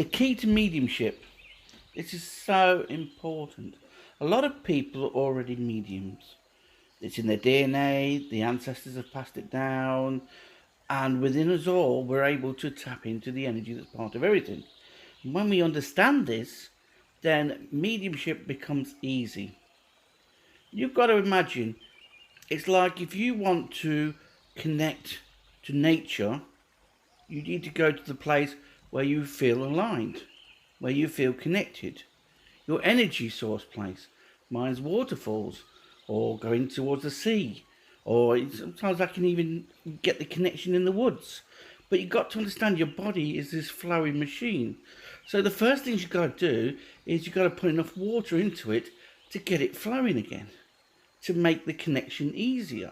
The key to mediumship. This is so important. A lot of people are already mediums. It's in their DNA, the ancestors have passed it down, and within us all, we're able to tap into the energy that's part of everything. And when we understand this, then mediumship becomes easy. You've got to imagine, it's like if you want to connect to nature, you need to go to the place where you feel aligned, where you feel connected. Your energy source place. Mine's waterfalls, or going towards the sea, or sometimes I can even get the connection in the woods. But you've got to understand your body is this flowing machine. So the first thing you've got to do is you've got to put enough water into it to get it flowing again, to make the connection easier.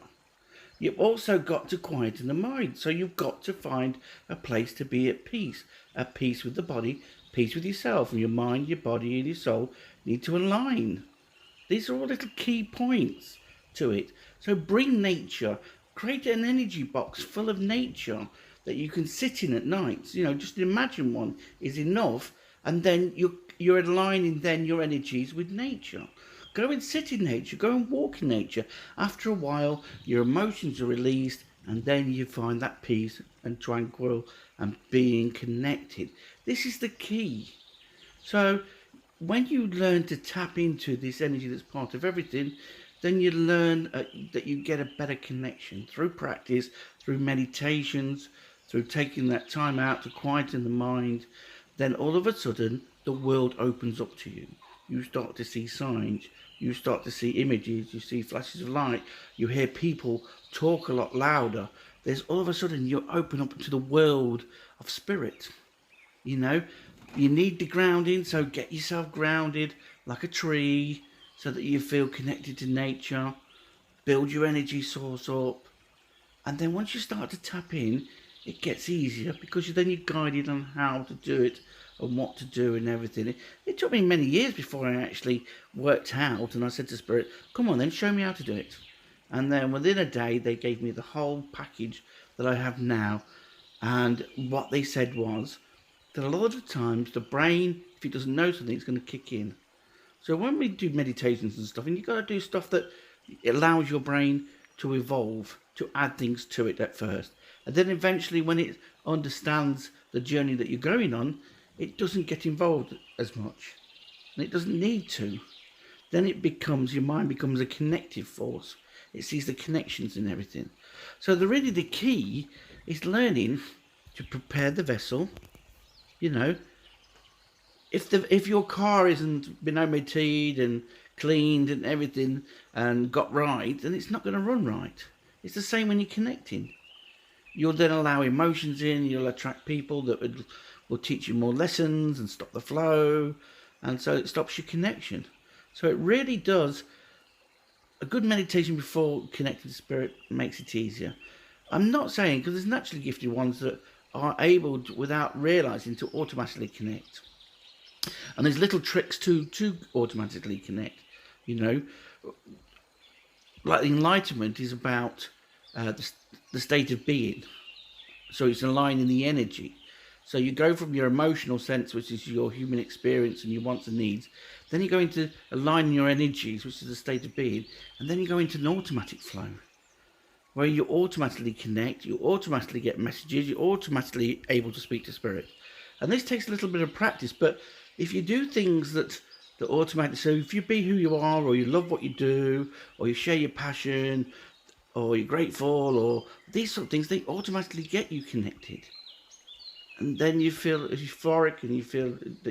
You've also got to quieten the mind. So you've got to find a place to be at peace with the body, peace with yourself, and your mind, your body, and your soul need to align. These are all little key points to it. So bring nature, create an energy box full of nature that you can sit in at night. You know, just imagine one is enough, and then you're aligning then your energies with nature. Go and sit in nature, go and walk in nature. After a while, your emotions are released, and then you find that peace and tranquil and being connected. This is the key. So when you learn to tap into this energy that's part of everything, then you learn that you get a better connection through practice, through meditations, through taking that time out to quieten the mind. Then all of a sudden, the world opens up to you. You start to see signs, you start to see images, you see flashes of light, you hear people talk a lot louder. There's all of a sudden you open up to the world of spirit. You know, you need the grounding, so get yourself grounded like a tree so that you feel connected to nature. Build your energy source up. And then once you start to tap in, it gets easier because then you're guided on how to do it and what to do and everything. It took me many years before I actually worked out, and I said to Spirit, come on then, show me how to do it. And then within a day, they gave me the whole package that I have now. And what they said was that a lot of times the brain, if it doesn't know something, it's going to kick in. So when we do meditations and stuff, and you've got to do stuff that allows your brain to evolve, to add things to it at first. And then eventually when it understands the journey that you're going on, it doesn't get involved as much. And it doesn't need to. Then it becomes, your mind becomes a connective force. It sees the connections in everything. So really the key is learning to prepare the vessel. You know, if your car isn't been MOT'd and cleaned and everything and got right, then it's not going to run right. It's the same when you're connecting. You'll then allow emotions in, you'll attract people that will teach you more lessons and stop the flow, and so it stops your connection. So it really does, a good meditation before connecting to spirit makes it easier. I'm not saying, because there's naturally gifted ones that are able to, without realizing, to automatically connect. And there's little tricks to automatically connect. You know, like enlightenment is about the state of being. So it's aligning the energy. So you go from your emotional sense, which is your human experience and your wants and needs, then you go into aligning your energies, which is the state of being, and then you go into an automatic flow, where you automatically connect, you automatically get messages, you're automatically able to speak to spirit. And this takes a little bit of practice, but if you do things that automatically, so if you be who you are, or you love what you do, or you share your passion, or you're grateful, or these sort of things, they automatically get you connected. And then you feel euphoric, and you feel that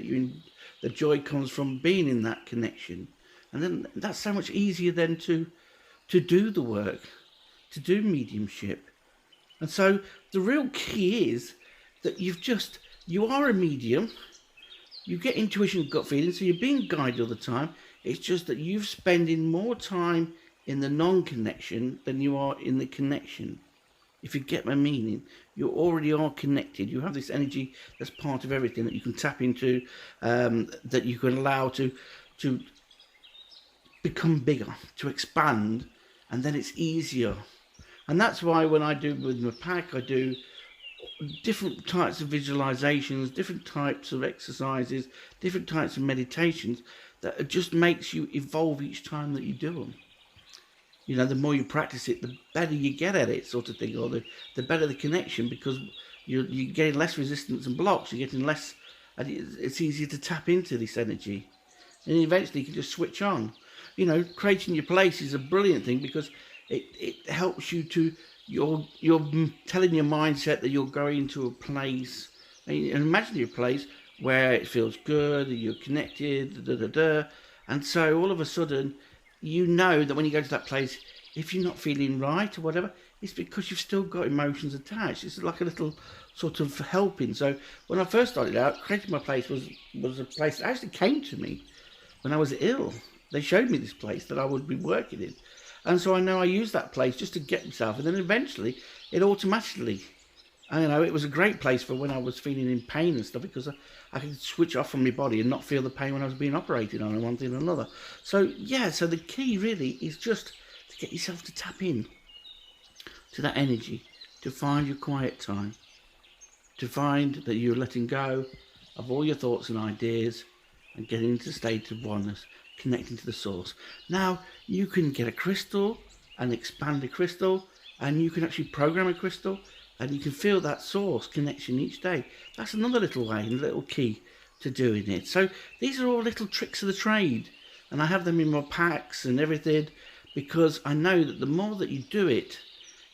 the joy comes from being in that connection. And then that's so much easier then to do the work, to do mediumship. And so the real key is that you are a medium, you get intuition, gut feeling, so you're being guided all the time. It's just that you're spending more time in the non-connection than you are in the connection. If you get my meaning, you already are connected. You have this energy that's part of everything that you can tap into, that you can allow to become bigger, to expand, and then it's easier. And that's why when I do with my pack, I do different types of visualizations, different types of exercises, different types of meditations that just makes you evolve each time that you do them. You know, the more you practice it, the better you get at it, sort of thing, or the better the connection, because you're getting less resistance and blocks. You're getting less, and it's easier to tap into this energy, and eventually you can just switch on. You know, creating your place is a brilliant thing because it helps you to you're telling your mindset that you're going to a place, and imagine your place where it feels good, you're connected, da da da, and so all of a sudden, you know that when you go to that place, if you're not feeling right or whatever, it's because you've still got emotions attached. It's like a little sort of helping. So when I first started out, creating my place was a place that actually came to me when I was ill. They showed me this place that I would be working in. And so I know I use that place just to get myself. And then eventually it automatically, I know it was a great place for when I was feeling in pain and stuff, because I could switch off from my body and not feel the pain when I was being operated on and one thing or another. So yeah, so the key really is just to get yourself to tap in to that energy, to find your quiet time, to find that you're letting go of all your thoughts and ideas and getting into a state of oneness, connecting to the source. Now, you can get a crystal and expand the crystal, and you can actually program a crystal, and you can feel that source connection each day. That's another little way, a little key to doing it. So these are all little tricks of the trade, and I have them in my packs and everything, because I know that the more that you do it,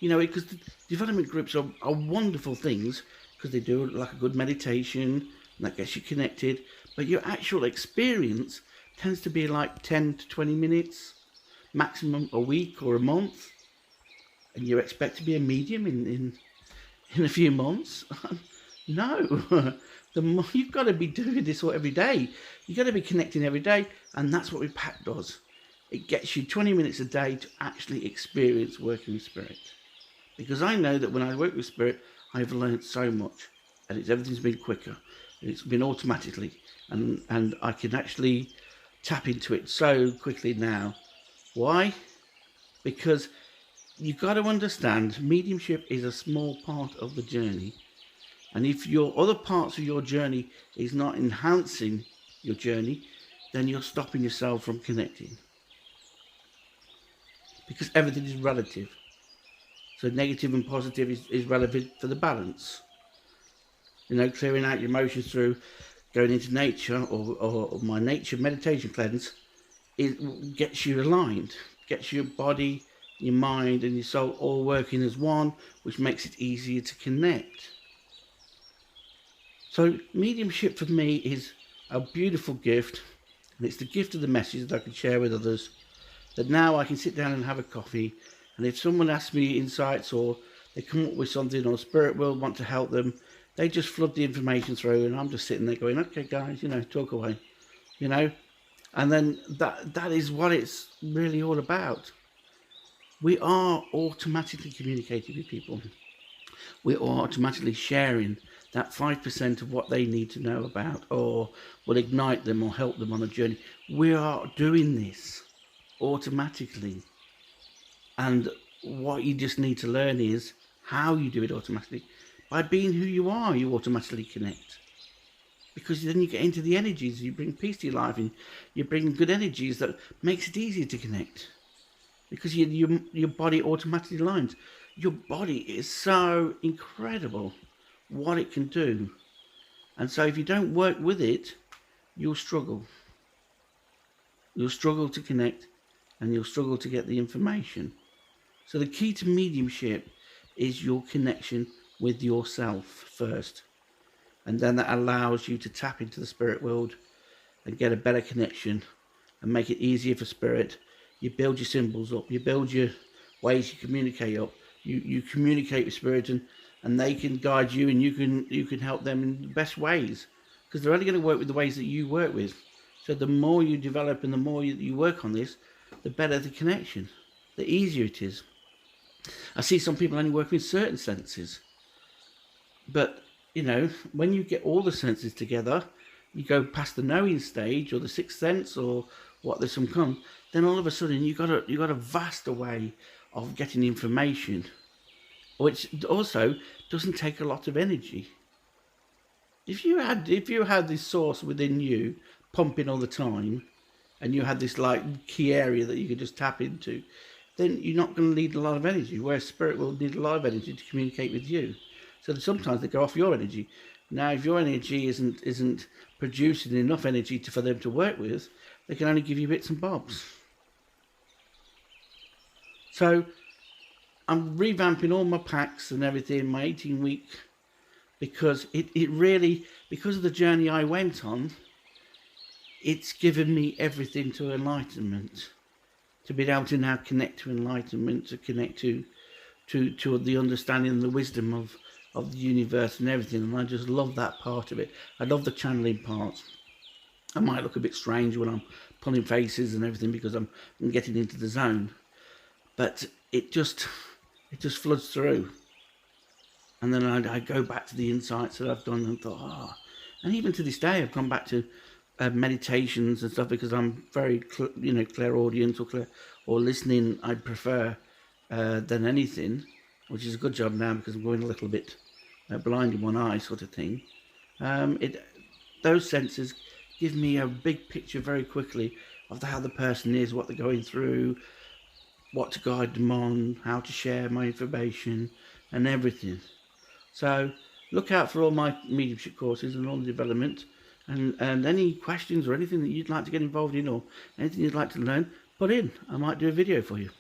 you know, because the development groups are wonderful things, because they do like a good meditation, and that gets you connected, but your actual experience tends to be like 10 to 20 minutes, maximum a week or a month, and you expect to be a medium in a few months? No. The more you've got to be doing this every day. You've got to be connecting every day, and that's what Repack does. It gets you 20 minutes a day to actually experience working with spirit. Because I know that when I work with spirit, I've learned so much, and everything's been quicker, and it's been automatically, and I can actually tap into it so quickly now. Why? Because you've got to understand, mediumship is a small part of the journey. And if your other parts of your journey is not enhancing your journey, then you're stopping yourself from connecting. Because everything is relative. So negative and positive is relevant for the balance. You know, clearing out your emotions through going into nature or my nature meditation cleanse, it gets you aligned, gets your body, your mind and your soul all working as one, which makes it easier to connect. So mediumship for me is a beautiful gift, and it's the gift of the message that I can share with others, that now I can sit down and have a coffee, and if someone asks me insights or they come up with something or spirit will want to help them, they just flood the information through, and I'm just sitting there going, okay guys, you know, talk away, you know. And then that is what it's really all about. We are automatically communicating with people. We're automatically sharing that 5% of what they need to know about, or will ignite them or help them on a journey. We are doing this automatically. And what you just need to learn is how you do it automatically. By being who you are, you automatically connect. Because then you get into the energies, you bring peace to your life, and you bring good energies that makes it easier to connect. Because your body automatically aligns. Your body is so incredible what it can do. And so if you don't work with it, you'll struggle. You'll struggle to connect, and you'll struggle to get the information. So the key to mediumship is your connection with yourself first. And then that allows you to tap into the spirit world and get a better connection and make it easier for spirit. You build your symbols up, you build your ways you communicate up, you communicate with spirit, and they can guide you, and you can help them in the best ways, because they're only going to work with the ways that you work with. So the more you develop and the more you work on this, the better the connection, the easier it is. I see some people only work with certain senses, but you know, when you get all the senses together, you go past the knowing stage or the sixth sense or what there's some come, then all of a sudden you got a vast way of getting information, which also doesn't take a lot of energy. If you had this source within you pumping all the time, and you had this like key area that you could just tap into, then you're not going to need a lot of energy. Whereas spirit will need a lot of energy to communicate with you. So sometimes they go off your energy. Now, if your energy isn't producing enough energy for them to work with, they can only give you bits and bobs. So I'm revamping all my packs and everything, my 18-week, because it really, because of the journey I went on, it's given me everything to enlightenment, to be able to now connect to enlightenment, to connect to the understanding and the wisdom of the universe and everything. And I just love that part of it. I love the channeling part. I might look a bit strange when I'm pulling faces and everything because I'm getting into the zone, but it just floods through. And then I go back to the insights that I've done and thought, and even to this day I've gone back to meditations and stuff because I'm very clairaudient or listening I prefer than anything, which is a good job now because I'm going a little bit blind in one eye sort of thing. Those senses give me a big picture very quickly of how the person is, what they're going through, what to guide them on, how to share my information and everything. So look out for all my mediumship courses and all the development, and any questions or anything that you'd like to get involved in or anything you'd like to learn, put in. I might do a video for you.